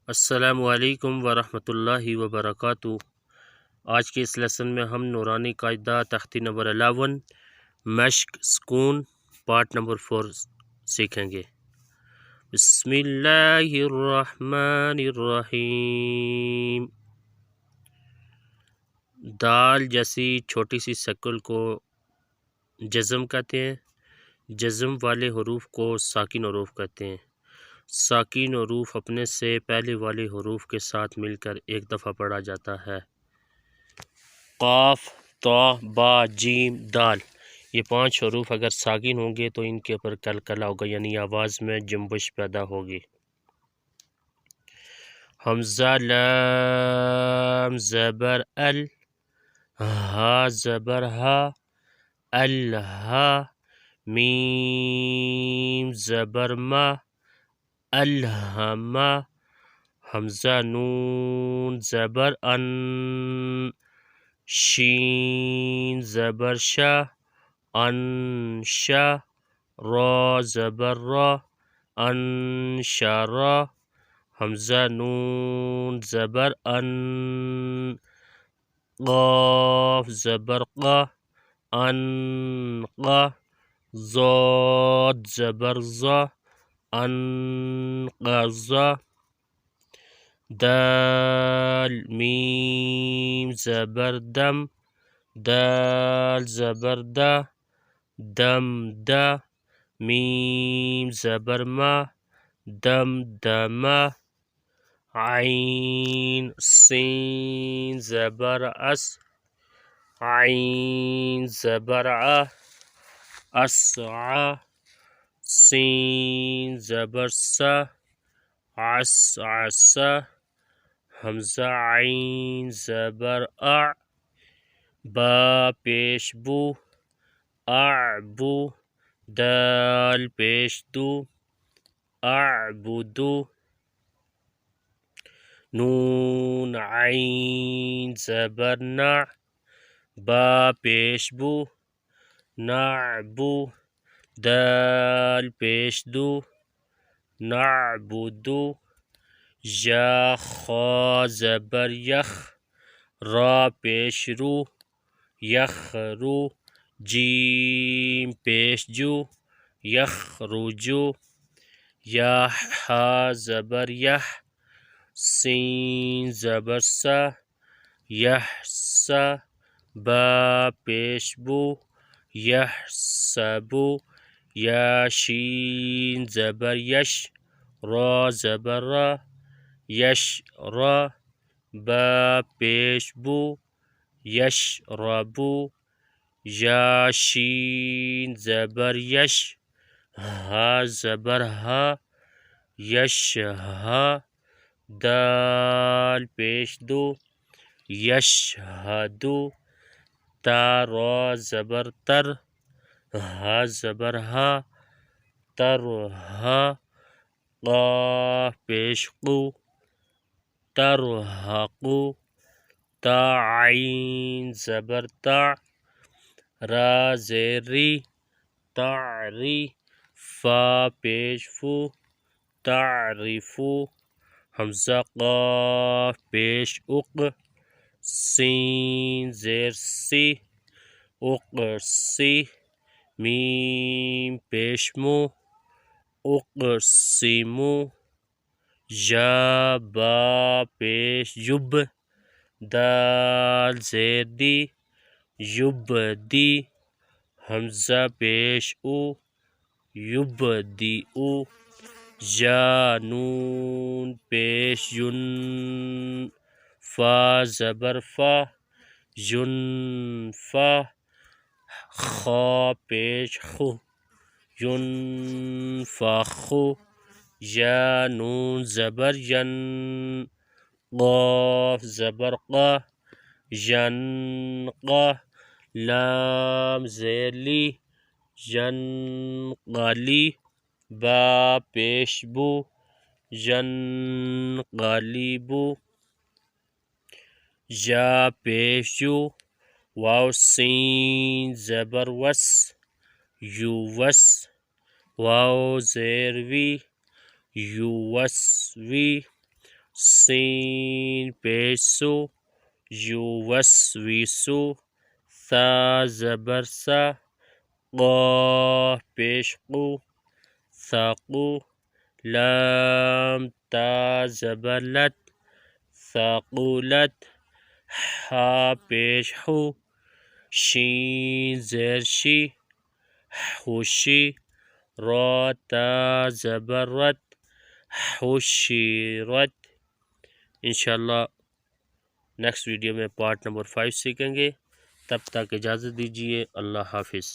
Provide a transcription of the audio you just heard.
السلام علیکم ورحمۃ اللہ وبرکاتہ۔ آج کے اس لیسن میں ہم نورانی قاعدہ تختی نمبر 11 مشق سکون پارٹ نمبر 4 سیکھیں گے۔ بسم اللہ الرحمن الرحیم۔ دال جیسی چھوٹی سی شکل کو جزم کہتے ہیں۔ جزم والے حروف کو ساکن حروف کہتے ہیں۔ ساکن حروف اپنے سے پہلے والے حروف کے ساتھ مل کر ایک دفعہ پڑھا جاتا ہے۔ قاف، طا، با، جیم، دال، یہ 5 حروف اگر ساکن ہوں گے تو ان کے اوپر کلکلا ہوگا، یعنی آواز میں جنبش پیدا ہوگی۔ حمزہ لام زبر ال، ہا زبر ہا، الہا، میم زبر ما، الہما، حمزہ نون زبر ان، شین زبر شا، انشا، را زبر را، انشارا، حمزہ نون زبر ان، قاف زبر قا، انقا، ضاد زبر ضا، انقضا، دال میم زبر دم، دال زبر دا، دم دا، میم زبر ما، دم دما، عین سین زبر اس، عین زبر ع، اسعى، سین زبر سا، عسعسا، حمزہ عین زبر اع، با پیش بو، اعبو، دال پیش دو، اعبدو، نون عین زبر نع، با پیش بو، نعبو، دال پیش دو، نعبدو، یا خا زبر یخ، را پیش رو، یخرو، جیم پیش جو، یخرجو، یا ہا زبر یح، سین زبر سا، یحسا، با پیش بو، یحسبو، یا شین زبر یش، را زبر را، یشرا، با پیش بو، یشربو، یا شین زبر یش، ہا زبر ہا، یشہا، دال پیش دو، یشہدو، تا را زبر تر، ہا زبر ہا، ترہا، قاف پیش قو، ترہقو، تا عین زبر تا، را زیر ری، تعری، فا پیش فو، تعرفو، حمزہ قاف پیش اق، سین زیر سی، اقسی، میم پیش مو، اقسمو، یا با پیش یب، دال زیر دی، یبدی، حمزہ پیش او، یبدئو، یا نون پیش ین، فا زبر فا، ینفا، خا پیش خو، ینفخو، یا نون زبر ین، قاف زبر قا، ینقا، لام زیر لی، ینقلی، با پیش بو، ینقلبو، یا پیش یو، واو سین زبر وس، یووس، واو زیر وی، یووسوی، سین پیش سو، یوسوسو، سا زبر سا، قاف پیش قو، ثاقو، لام تا زبر لت، ثاقولت، ہا پیش ہو، شین زیر شی، خوشی، را تا زبر رت، حشرت۔ انشاءاللہ نیکسٹ ویڈیو میں پارٹ نمبر 5 سیکھیں گے، تب تک اجازت دیجیے، اللہ حافظ۔